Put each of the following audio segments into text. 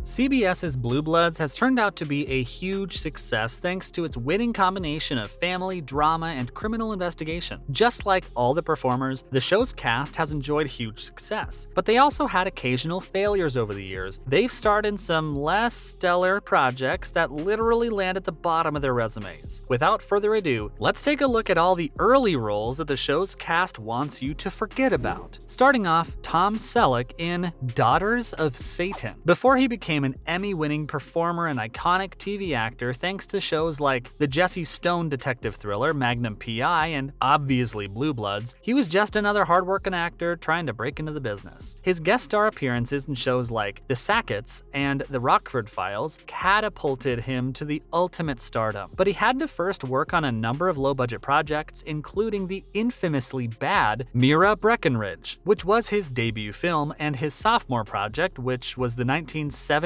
CBS's Blue Bloods has turned out to be a huge success thanks to its winning combination of family, drama, and criminal investigation. Just like all the performers, the show's cast has enjoyed huge success, but they also had occasional failures over the years. They've starred in some less stellar projects that literally land at the bottom of their resumes. Without further ado, let's take a look at all the early roles that the show's cast wants you to forget about. Starting off, Tom Selleck in Daughters of Satan. Before he became an Emmy-winning performer and iconic TV actor thanks to shows like the Jesse Stone detective thriller Magnum P.I. and obviously Blue Bloods, he was just another hardworking actor trying to break into the business. His guest star appearances in shows like The Sacketts and The Rockford Files catapulted him to the ultimate stardom. But he had to first work on a number of low-budget projects, including the infamously bad Mira Breckenridge, which was his debut film, and his sophomore project, which was the 1972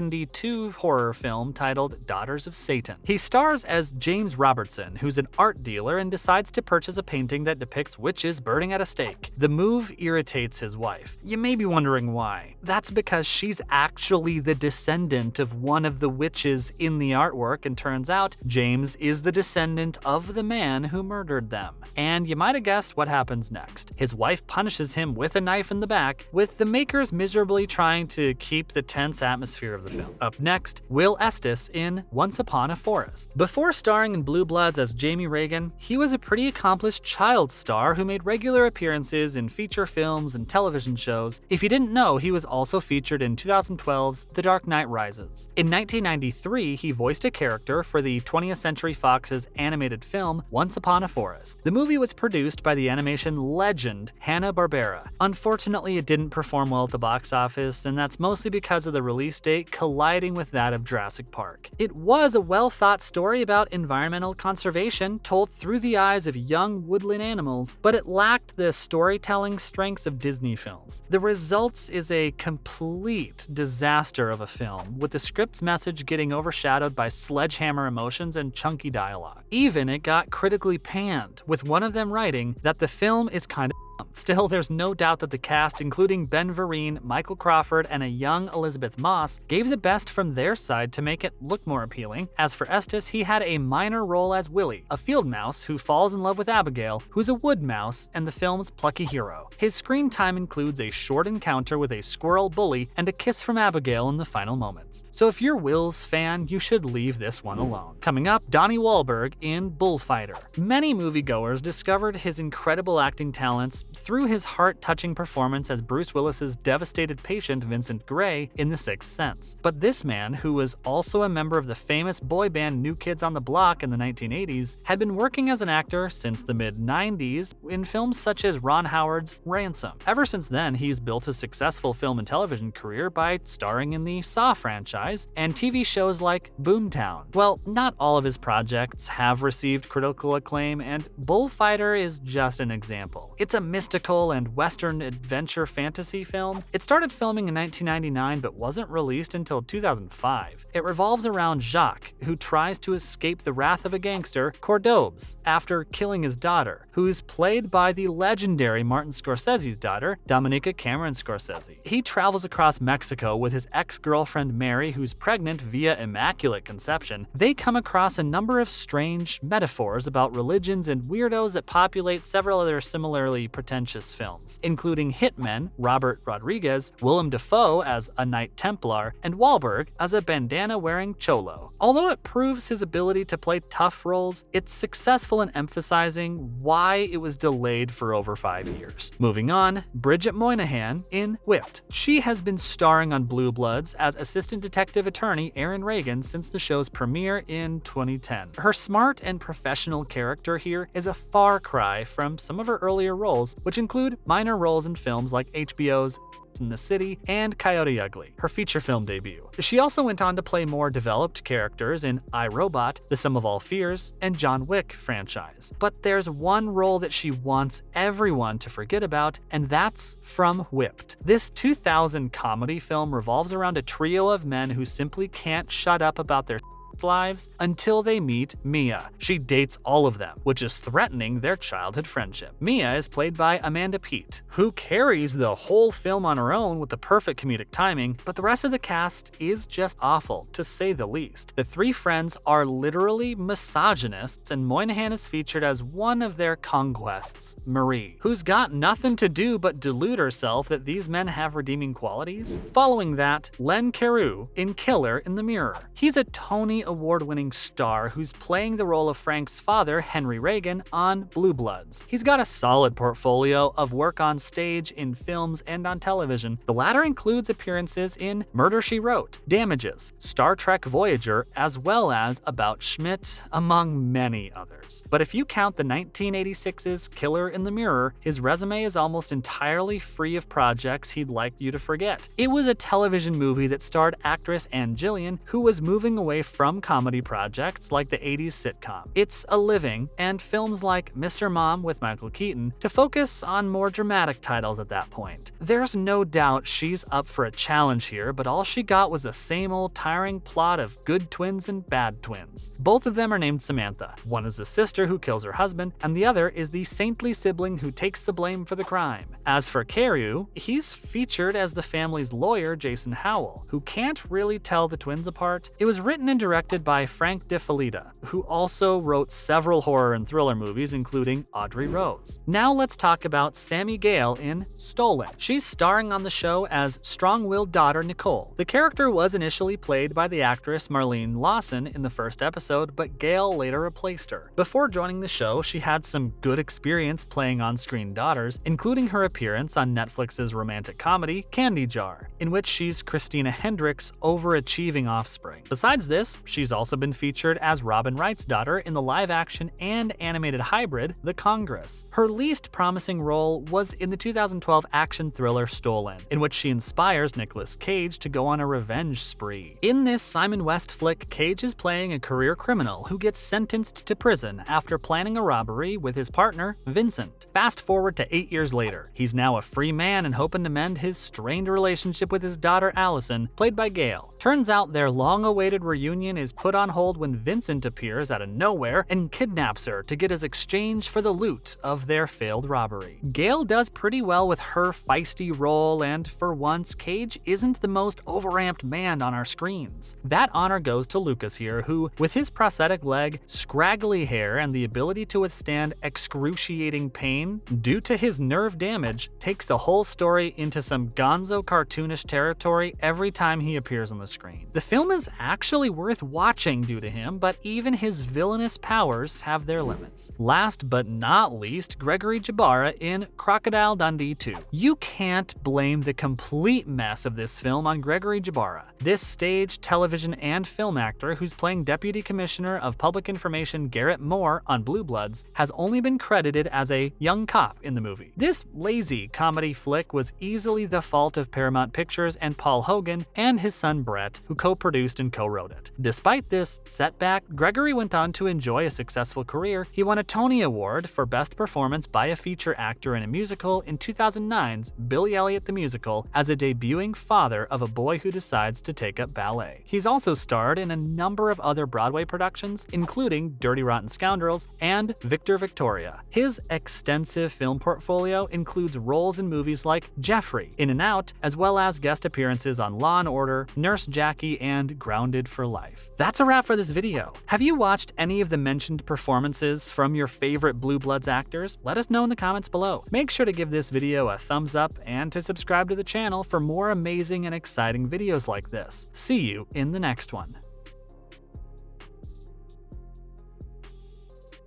horror film titled Daughters of Satan. He stars as James Robertson, who's an art dealer and decides to purchase a painting that depicts witches burning at a stake. The move irritates his wife. You may be wondering why. That's because she's actually the descendant of one of the witches in the artwork, and turns out James is the descendant of the man who murdered them. And you might have guessed what happens next. His wife punishes him with a knife in the back, with the makers miserably trying to keep the tense atmosphere of the film. Up next, Will Estes in Once Upon a Forest. Before starring in Blue Bloods as Jamie Reagan, he was a pretty accomplished child star who made regular appearances in feature films and television shows. If you didn't know, he was also featured in 2012's The Dark Knight Rises. In 1993, he voiced a character for the 20th Century Fox's animated film Once Upon a Forest. The movie was produced by the animation legend Hanna-Barbera. Unfortunately, it didn't perform well at the box office, and that's mostly because of the release date colliding with that of Jurassic Park. It was a well-thought story about environmental conservation told through the eyes of young woodland animals, but it lacked the storytelling strengths of Disney films. The results is a complete disaster of a film, with the script's message getting overshadowed by sledgehammer emotions and chunky dialogue. Even it got critically panned, with one of them writing that the film is kind of Still, there's no doubt that the cast, including Ben Vereen, Michael Crawford, and a young Elizabeth Moss, gave the best from their side to make it look more appealing. As for Estes, he had a minor role as Willie, a field mouse who falls in love with Abigail, who's a wood mouse and the film's plucky hero. His screen time includes a short encounter with a squirrel bully and a kiss from Abigail in the final moments. So if you're Will's fan, you should leave this one alone. Coming up, Donnie Wahlberg in Bullfighter. Many moviegoers discovered his incredible acting talents through his heart-touching performance as Bruce Willis's devastated patient Vincent Gray in The Sixth Sense. But this man, who was also a member of the famous boy band New Kids on the Block in the 1980s, had been working as an actor since the mid-90s in films such as Ron Howard's Ransom. Ever since then, he's built a successful film and television career by starring in the Saw franchise and TV shows like Boomtown. Well, not all of his projects have received critical acclaim, and Bullfighter is just an example. It's a mystical and Western adventure fantasy film. It started filming in 1999 but wasn't released until 2005. It revolves around Jacques, who tries to escape the wrath of a gangster, Cordobes, after killing his daughter, who's played by the legendary Martin Scorsese's daughter, Dominica Cameron Scorsese. He travels across Mexico with his ex-girlfriend Mary, who's pregnant via immaculate conception. They come across a number of strange metaphors about religions and weirdos that populate several other similarly pretentious films, including hitmen Robert Rodriguez, Willem Dafoe as a Knight Templar, and Wahlberg as a bandana-wearing cholo. Although it proves his ability to play tough roles, it's successful in emphasizing why it was delayed for over 5 years. Moving on, Bridget Moynihan in Whipped. She has been starring on Blue Bloods as assistant detective attorney Erin Reagan since the show's premiere in 2010. Her smart and professional character here is a far cry from some of her earlier roles, which include minor roles in films like HBO's in the City and Coyote Ugly, her feature film debut. She also went on to play more developed characters in I, Robot, The Sum of All Fears, and John Wick franchise. But there's one role that she wants everyone to forget about, and that's from Whipped. This 2000 comedy film revolves around a trio of men who simply can't shut up about their lives until they meet Mia. She dates all of them, which is threatening their childhood friendship. Mia is played by Amanda Peet, who carries the whole film on her own with the perfect comedic timing, but the rest of the cast is just awful, to say the least. The three friends are literally misogynists, and Moynihan is featured as one of their conquests, Marie, who's got nothing to do but delude herself that these men have redeeming qualities. Following that, Len Carew in Killer in the Mirror. He's a Tony Award-winning star who's playing the role of Frank's father, Henry Reagan, on Blue Bloods. He's got a solid portfolio of work on stage, in films, and on television. The latter includes appearances in Murder, She Wrote, Damages, Star Trek Voyager, as well as About Schmidt, among many others. But if you count the 1986's Killer in the Mirror, his resume is almost entirely free of projects he'd like you to forget. It was a television movie that starred actress Ann Gillian, who was moving away from comedy projects like the 80s sitcom It's a Living and films like Mr. Mom with Michael Keaton to focus on more dramatic titles at that point. There's no doubt she's up for a challenge here, but all she got was the same old tiring plot of good twins and bad twins. Both of them are named Samantha. One is the sister who kills her husband, and the other is the saintly sibling who takes the blame for the crime. As for Carew, he's featured as the family's lawyer, Jason Howell, who can't really tell the twins apart. It was written and directed by Frank DeFelitta, who also wrote several horror and thriller movies, including Audrey Rose. Now let's talk about Sammy Gale in Stolen. She's starring on the show as strong-willed daughter Nicole. The character was initially played by the actress Marlene Lawson in the first episode, but Gale later replaced her. Before joining the show, she had some good experience playing on-screen daughters, including her appearance on Netflix's romantic comedy Candy Jar, in which she's Christina Hendricks' overachieving offspring. Besides this, she's also been featured as Robin Wright's daughter in the live-action and animated hybrid The Congress. Her least promising role was in the 2012 action thriller Stolen, in which she inspires Nicolas Cage to go on a revenge spree. In this Simon West flick, Cage is playing a career criminal who gets sentenced to prison after planning a robbery with his partner, Vincent. Fast forward to 8 years later. He's now a free man and hoping to mend his strained relationship with his daughter Allison, played by Gale. Turns out their long-awaited reunion is put on hold when Vincent appears out of nowhere and kidnaps her to get his exchange for the loot of their failed robbery. Gale does pretty well with her feisty role, and for once, Cage isn't the most overamped man on our screens. That honor goes to Lucas here, who, with his prosthetic leg, scraggly hair, and the ability to withstand excruciating pain due to his nerve damage, takes the whole story into some gonzo cartoonish territory every time he appears on the screen. The film is actually worth watching due to him, but even his villainous powers have their limits. Last but not least, Gregory Jabara in Crocodile Dundee 2. You can't blame the complete mess of this film on Gregory Jabara. This stage, television, and film actor, who's playing Deputy Commissioner of Public Information Garrett Moore on Blue Bloods, has only been credited as a young cop in the movie. This lazy comedy flick was easily the fault of Paramount Pictures and Paul Hogan and his son Brett, who co-produced and co-wrote it. Despite this setback, Gregory went on to enjoy a successful career. He won a Tony Award for Best Performance by a Feature Actor in a Musical in 2009's Billy Elliot the Musical as a debuting father of a boy who decides to take up ballet. He's also starred in a number of other Broadway productions, including Dirty Rotten Scoundrels and Victor Victoria. His extensive film portfolio includes roles in movies like Jeffrey, In and Out, as well as guest appearances on Law & Order, Nurse Jackie, and Grounded for Life. That's a wrap for this video. Have you watched any of the mentioned performances from your favorite Blue Bloods actors? Let us know in the comments below. Make sure to give this video a thumbs up and to subscribe to the channel for more amazing and exciting videos like this. See you in the next one.